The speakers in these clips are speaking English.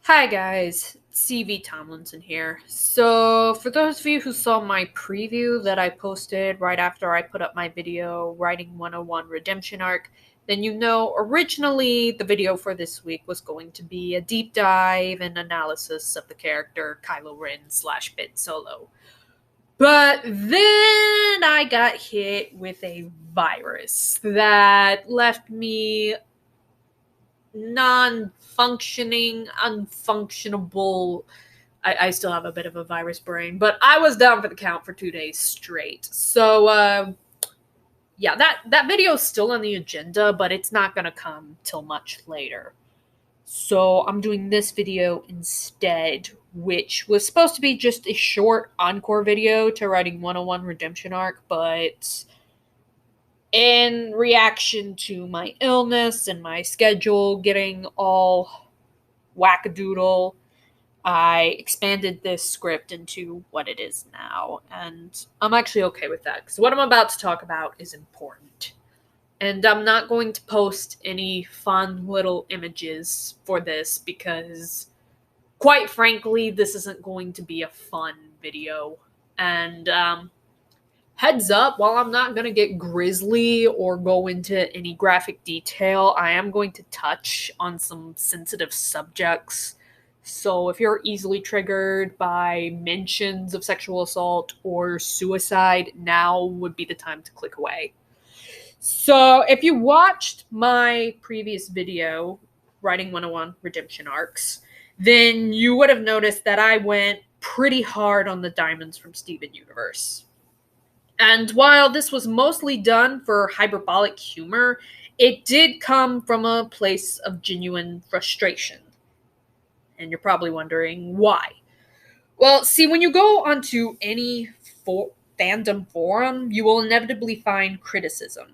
Hi guys, CV Tomlinson here. So, for those of you who saw my preview that I posted right after I put up my video, Writing 101 Redemption Arc, then you know originally the video for this week was going to be a deep dive and analysis of the character Kylo Ren / Ben Solo. But then I got hit with a virus that left me non-functioning, unfunctionable. I still have a bit of a virus brain, but I was down for the count for 2 days straight. So, yeah, that video is still on the agenda, but it's not gonna come till much later. So I'm doing this video instead, which was supposed to be just a short encore video to Writing 101 Redemption Arc, but in reaction to my illness and my schedule getting all wackadoodle, I expanded this script into what it is now, and I'm actually okay with that, because what I'm about to talk about is important. And I'm not going to post any fun little images for this, because, quite frankly, this isn't going to be a fun video. And, heads up, while I'm not going to get grisly or go into any graphic detail, I am going to touch on some sensitive subjects. So if you're easily triggered by mentions of sexual assault or suicide, now would be the time to click away. So if you watched my previous video, Writing 101 Redemption Arcs, then you would have noticed that I went pretty hard on the diamonds from Steven Universe. And while this was mostly done for hyperbolic humor, it did come from a place of genuine frustration. And you're probably wondering why. Well, see, when you go onto any fandom forum, you will inevitably find criticism,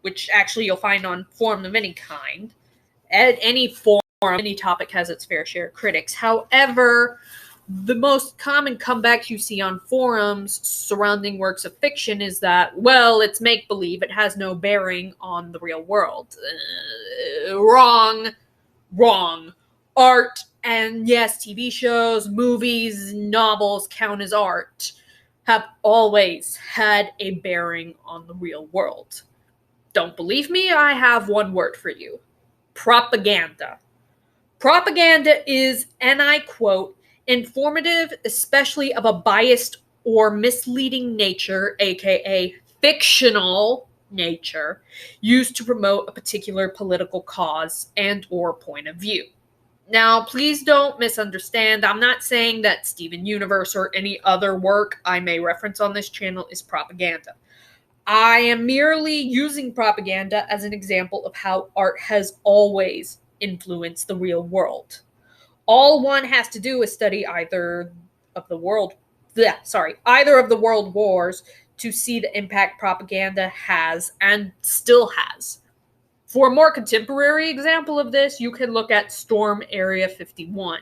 which actually you'll find on forum of any kind. At any forum, any topic has its fair share of critics. However, the most common comebacks you see on forums surrounding works of fiction is that, well, it's make-believe, it has no bearing on the real world. Wrong. Art, and yes, TV shows, movies, novels count as art, have always had a bearing on the real world. Don't believe me? I have one word for you. Propaganda. Propaganda is, and I quote, informative, especially of a biased or misleading nature, aka fictional nature, used to promote a particular political cause and or point of view. Now, please don't misunderstand. I'm not saying that Steven Universe or any other work I may reference on this channel is propaganda. I am merely using propaganda as an example of how art has always influenced the real world. All one has to do is study either of the world wars to see the impact propaganda has and still has. For a more contemporary example of this, you can look at Storm Area 51.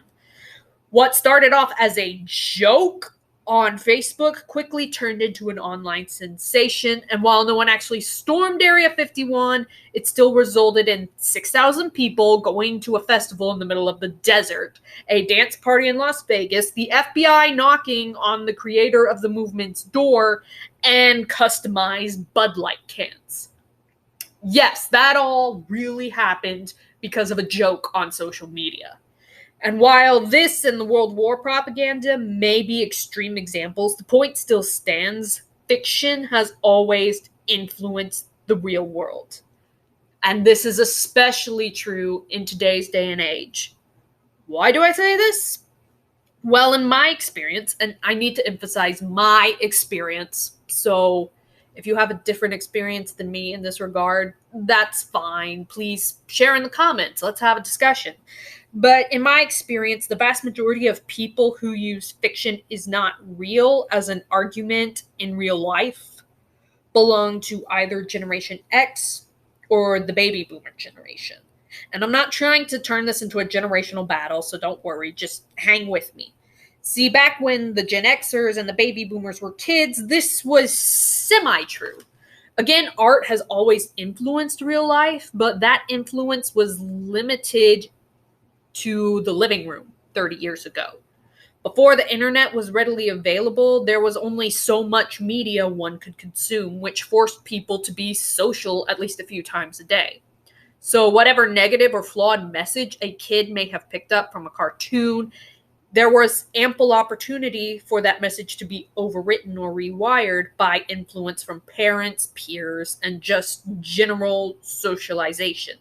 What started off as a joke on Facebook quickly turned into an online sensation, and while no one actually stormed Area 51, it still resulted in 6,000 people going to a festival in the middle of the desert, a dance party in Las Vegas, the FBI knocking on the creator of the movement's door, and customized Bud Light cans. Yes, that all really happened because of a joke on social media. And while this and the World War propaganda may be extreme examples, the point still stands. Fiction has always influenced the real world. And this is especially true in today's day and age. Why do I say this? Well, in my experience, and I need to emphasize my experience, so if you have a different experience than me in this regard, that's fine. Please share in the comments. Let's have a discussion. But in my experience, the vast majority of people who use fiction is not real as an argument in real life belong to either Generation X or the baby boomer generation. And I'm not trying to turn this into a generational battle, so don't worry, just hang with me. See, back when the Gen Xers and the baby boomers were kids, this was semi-true. Again, art has always influenced real life, but that influence was limited to the living room 30 years ago. Before the internet was readily available, there was only so much media one could consume, which forced people to be social at least a few times a day. So, whatever negative or flawed message a kid may have picked up from a cartoon, there was ample opportunity for that message to be overwritten or rewired by influence from parents, peers, and just general socialization.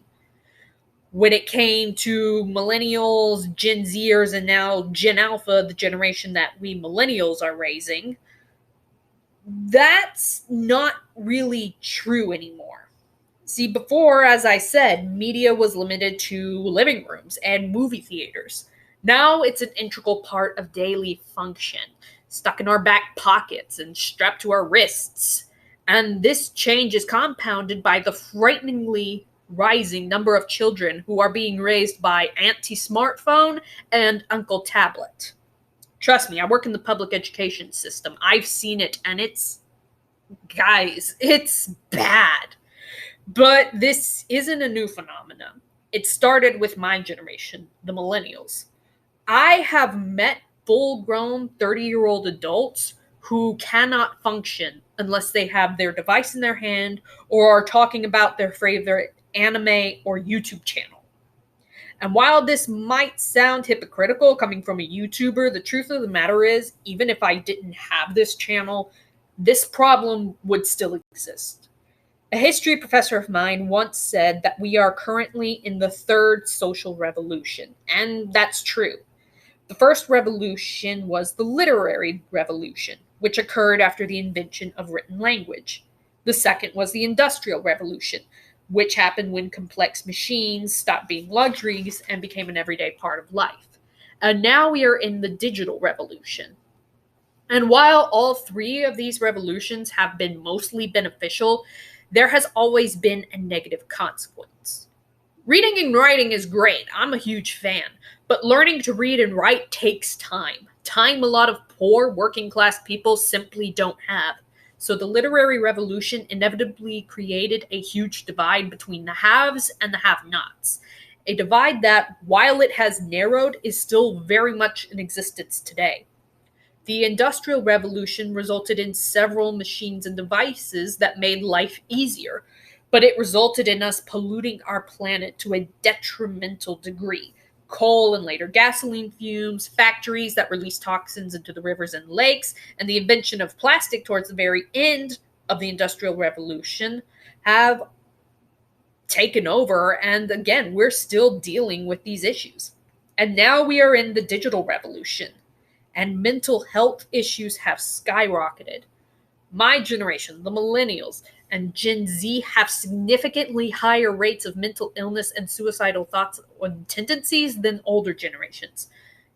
When it came to millennials, Gen Zers, and now Gen Alpha, the generation that we millennials are raising, that's not really true anymore. See, before, as I said, media was limited to living rooms and movie theaters. Now it's an integral part of daily function, stuck in our back pockets and strapped to our wrists. And this change is compounded by the frighteningly rising number of children who are being raised by Auntie Smartphone and Uncle Tablet. Trust me, I work in the public education system. I've seen it, and guys, it's bad. But this isn't a new phenomenon. It started with my generation, the millennials. I have met full-grown 30-year-old adults who cannot function unless they have their device in their hand or are talking about their favorite anime or YouTube channel. And while this might sound hypocritical coming from a YouTuber, the truth of the matter is, even if I didn't have this channel, this problem would still exist. A history professor of mine once said that we are currently in the third social revolution, and that's true. The first revolution was the literary revolution, which occurred after the invention of written language. The second was the industrial revolution, which happened when complex machines stopped being luxuries and became an everyday part of life. And now we are in the digital revolution. And while all three of these revolutions have been mostly beneficial, there has always been a negative consequence. Reading and writing is great. I'm a huge fan. But learning to read and write takes time. Time a lot of poor working class people simply don't have. So the literary revolution inevitably created a huge divide between the haves and the have-nots. A divide that, while it has narrowed, is still very much in existence today. The Industrial Revolution resulted in several machines and devices that made life easier, but it resulted in us polluting our planet to a detrimental degree. Coal and later gasoline fumes, factories that release toxins into the rivers and lakes, and the invention of plastic towards the very end of the Industrial Revolution have taken over, and again, we're still dealing with these issues. And now we are in the digital revolution, and mental health issues have skyrocketed. My generation, the millennials, and Gen Z have significantly higher rates of mental illness and suicidal thoughts and tendencies than older generations.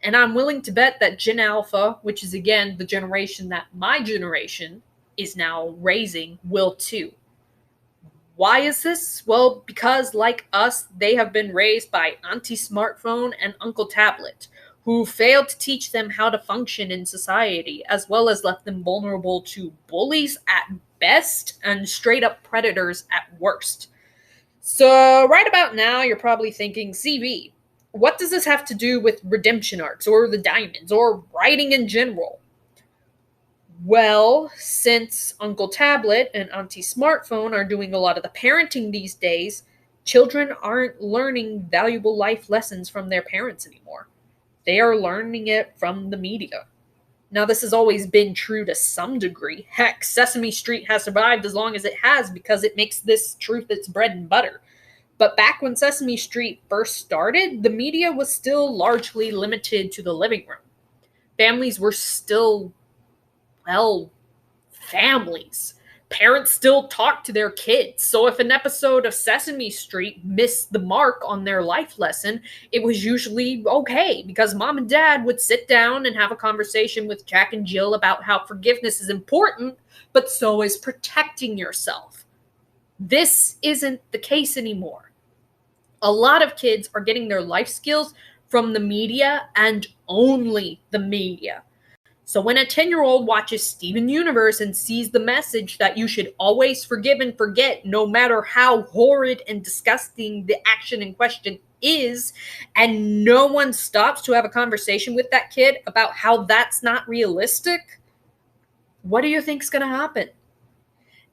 And I'm willing to bet that Gen Alpha, which is again the generation that my generation is now raising, will too. Why is this? Well, because like us, they have been raised by Auntie Smartphone and Uncle Tablet, who failed to teach them how to function in society, as well as left them vulnerable to bullies at best and straight up predators at worst. So, right about now, you're probably thinking, CV, what does this have to do with redemption arcs, or the diamonds, or writing in general? Well, since Uncle Tablet and Auntie Smartphone are doing a lot of the parenting these days, children aren't learning valuable life lessons from their parents anymore. They are learning it from the media. Now, this has always been true to some degree. Heck, Sesame Street has survived as long as it has because it makes this truth its bread and butter. But back when Sesame Street first started, the media was still largely limited to the living room. Families were still, well, families. Parents still talk to their kids. So if an episode of Sesame Street missed the mark on their life lesson, it was usually okay because mom and dad would sit down and have a conversation with Jack and Jill about how forgiveness is important, but so is protecting yourself. This isn't the case anymore. A lot of kids are getting their life skills from the media and only the media. So when a 10-year-old watches Steven Universe and sees the message that you should always forgive and forget no matter how horrid and disgusting the action in question is, and no one stops to have a conversation with that kid about how that's not realistic, what do you think's going to happen?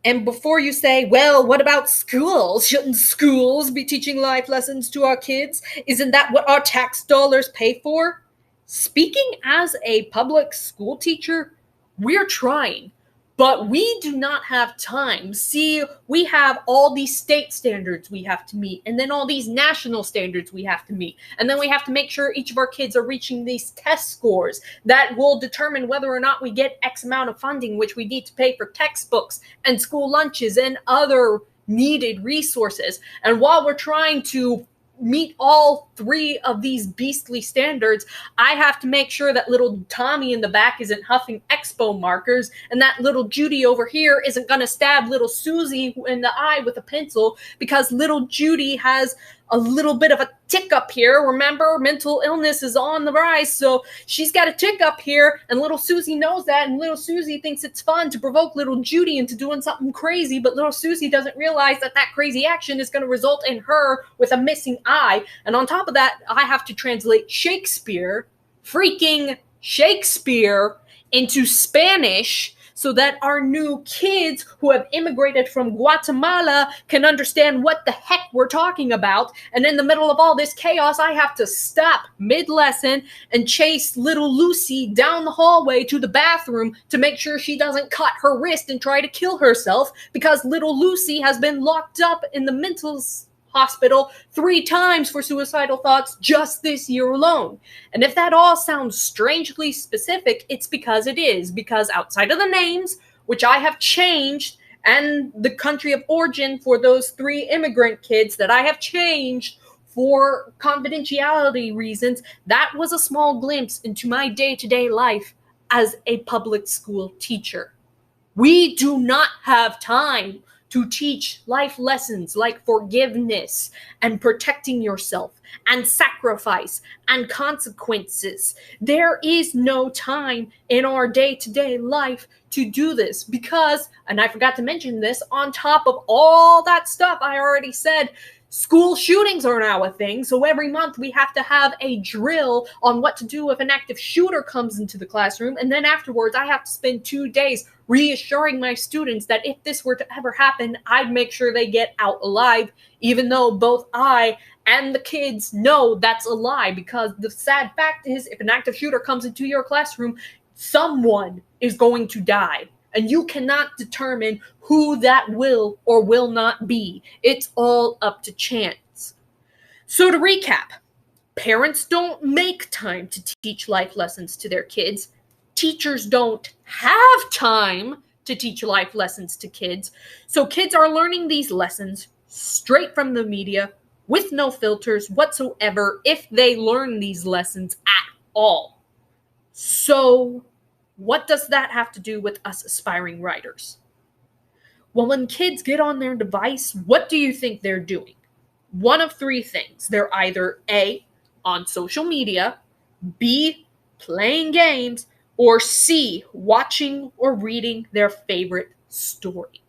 And before you say, well, what about schools? Shouldn't schools be teaching life lessons to our kids? Isn't that what our tax dollars pay for? Speaking as a public school teacher, we're trying, but we do not have time. See, we have all these state standards we have to meet, and then all these national standards we have to meet. And then we have to make sure each of our kids are reaching these test scores that will determine whether or not we get X amount of funding, which we need to pay for textbooks and school lunches and other needed resources. And while we're trying to meet all three of these beastly standards, I have to make sure that little Tommy in the back isn't huffing expo markers, and that little Judy over here isn't going to stab little Susie in the eye with a pencil because little Judy has a little bit of a tick up here. Remember, mental illness is on the rise, so she's got a tick up here, and little Susie knows that, and little Susie thinks it's fun to provoke little Judy into doing something crazy, but little Susie doesn't realize that that crazy action is going to result in her with a missing eye. And on top of that, I have to translate freaking Shakespeare, into Spanish so that our new kids who have immigrated from Guatemala can understand what the heck we're talking about. And in the middle of all this chaos, I have to stop mid-lesson and chase little Lucy down the hallway to the bathroom to make sure she doesn't cut her wrist and try to kill herself, because little Lucy has been locked up in the mental hospital 3 times for suicidal thoughts just this year alone. And if that all sounds strangely specific, it's because it is. Because outside of the names, which I have changed, and the country of origin for those 3 immigrant kids that I have changed for confidentiality reasons, that was a small glimpse into my day-to-day life as a public school teacher. We do not have time to teach life lessons like forgiveness and protecting yourself and sacrifice and consequences. There is no time in our day-to-day life to do this because, and I forgot to mention this, on top of all that stuff I already said, school shootings are now a thing, so every month we have to have a drill on what to do if an active shooter comes into the classroom, and then afterwards I have to spend 2 days reassuring my students that if this were to ever happen, I'd make sure they get out alive, even though both I and the kids know that's a lie, because the sad fact is, if an active shooter comes into your classroom, someone is going to die. And you cannot determine who that will or will not be. It's all up to chance. So to recap, parents don't make time to teach life lessons to their kids. Teachers don't have time to teach life lessons to kids. So kids are learning these lessons straight from the media with no filters whatsoever if they learn these lessons at all. So what does that have to do with us aspiring writers? Well, when kids get on their device, what do you think they're doing? One of 3 things. They're either A, on social media, B, playing games, or C, watching or reading their favorite story.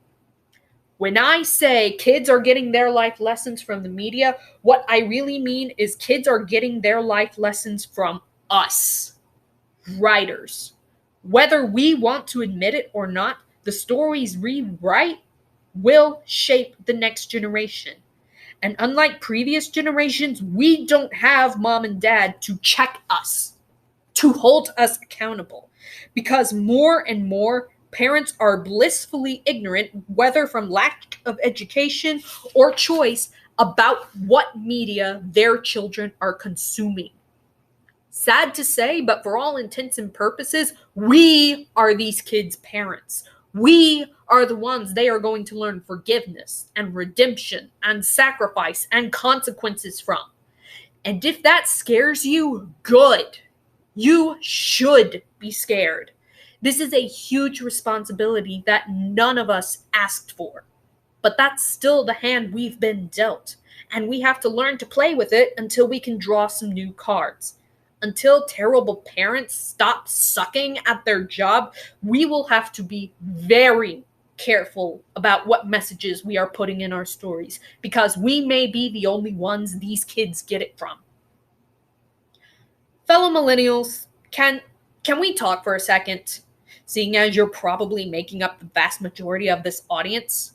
When I say kids are getting their life lessons from the media, what I really mean is kids are getting their life lessons from us, writers. Whether we want to admit it or not, the stories we write will shape the next generation. And unlike previous generations, we don't have mom and dad to check us, to hold us accountable. Because more and more parents are blissfully ignorant, whether from lack of education or choice, about what media their children are consuming. Sad to say, but for all intents and purposes, we are these kids' parents. We are the ones they are going to learn forgiveness and redemption and sacrifice and consequences from. And if that scares you, good. You should be scared. This is a huge responsibility that none of us asked for. But that's still the hand we've been dealt. And we have to learn to play with it until we can draw some new cards. Until terrible parents stop sucking at their job, we will have to be very careful about what messages we are putting in our stories, because we may be the only ones these kids get it from. Fellow millennials, can we talk for a second, seeing as you're probably making up the vast majority of this audience?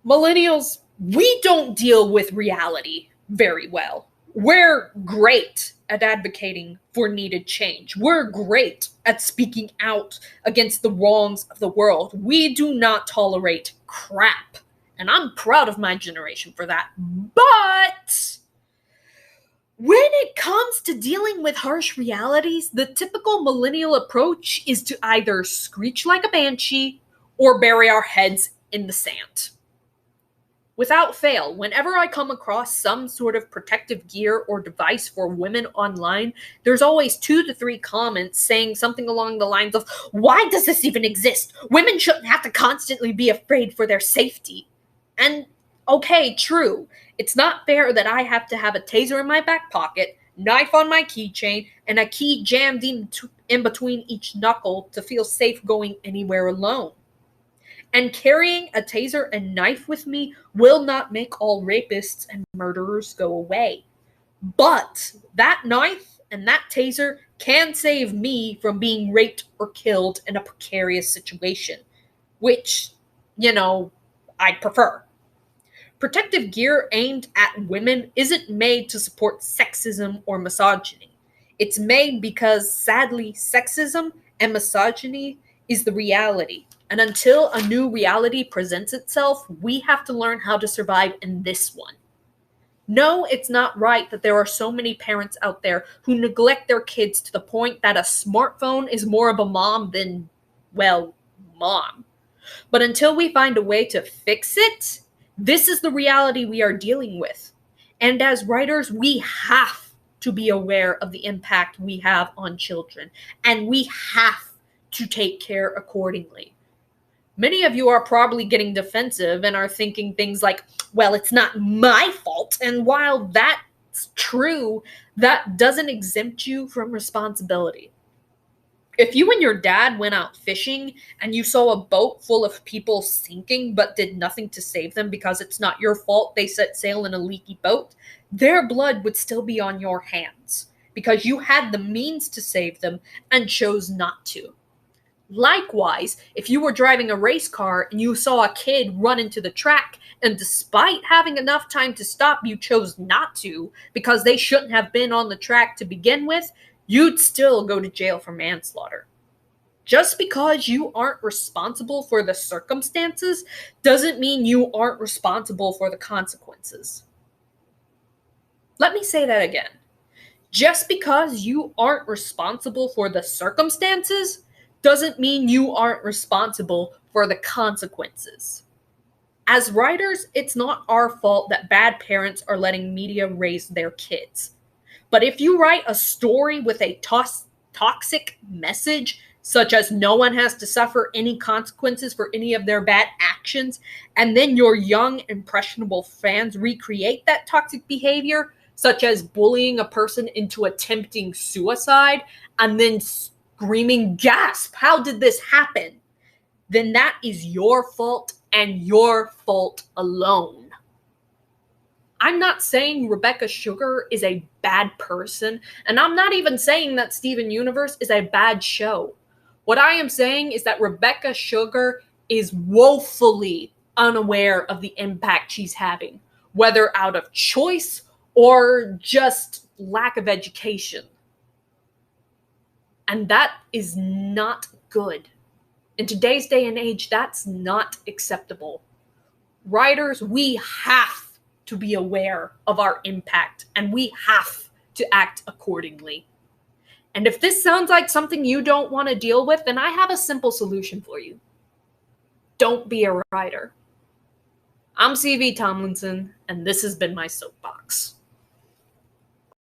Millennials, we don't deal with reality very well. We're great at advocating for needed change. We're great at speaking out against the wrongs of the world. We do not tolerate crap. And I'm proud of my generation for that. But when it comes to dealing with harsh realities, the typical millennial approach is to either screech like a banshee or bury our heads in the sand. Without fail, whenever I come across some sort of protective gear or device for women online, there's always 2 to 3 comments saying something along the lines of, "Why does this even exist? Women shouldn't have to constantly be afraid for their safety." And okay, true. It's not fair that I have to have a taser in my back pocket, knife on my keychain, and a key jammed in between each knuckle to feel safe going anywhere alone. And carrying a taser and knife with me will not make all rapists and murderers go away. But that knife and that taser can save me from being raped or killed in a precarious situation, which, I'd prefer. Protective gear aimed at women isn't made to support sexism or misogyny. It's made because, sadly, sexism and misogyny is the reality. And until a new reality presents itself, we have to learn how to survive in this one. No, it's not right that there are so many parents out there who neglect their kids to the point that a smartphone is more of a mom than, well, mom. But until we find a way to fix it, this is the reality we are dealing with. And as writers, we have to be aware of the impact we have on children, and we have to take care accordingly. Many of you are probably getting defensive and are thinking things like, well, it's not my fault. And while that's true, that doesn't exempt you from responsibility. If you and your dad went out fishing and you saw a boat full of people sinking but did nothing to save them because it's not your fault they set sail in a leaky boat, their blood would still be on your hands because you had the means to save them and chose not to. Likewise, if you were driving a race car and you saw a kid run into the track, and despite having enough time to stop, you chose not to because they shouldn't have been on the track to begin with, you'd still go to jail for manslaughter. Just because you aren't responsible for the circumstances doesn't mean you aren't responsible for the consequences. Let me say that again. Just because you aren't responsible for the circumstances doesn't mean you aren't responsible for the consequences. As writers, it's not our fault that bad parents are letting media raise their kids. But if you write a story with a toxic message, such as no one has to suffer any consequences for any of their bad actions, and then your young, impressionable fans recreate that toxic behavior, such as bullying a person into attempting suicide, and then screaming, "Gasp, how did this happen?" then that is your fault and your fault alone. I'm not saying Rebecca Sugar is a bad person, and I'm not even saying that Steven Universe is a bad show. What I am saying is that Rebecca Sugar is woefully unaware of the impact she's having, whether out of choice or just lack of education. And that is not good. In today's day and age, that's not acceptable. Writers, we have to be aware of our impact, and we have to act accordingly. And if this sounds like something you don't want to deal with, then I have a simple solution for you. Don't be a writer. I'm CV Tomlinson, and this has been my Soapbox.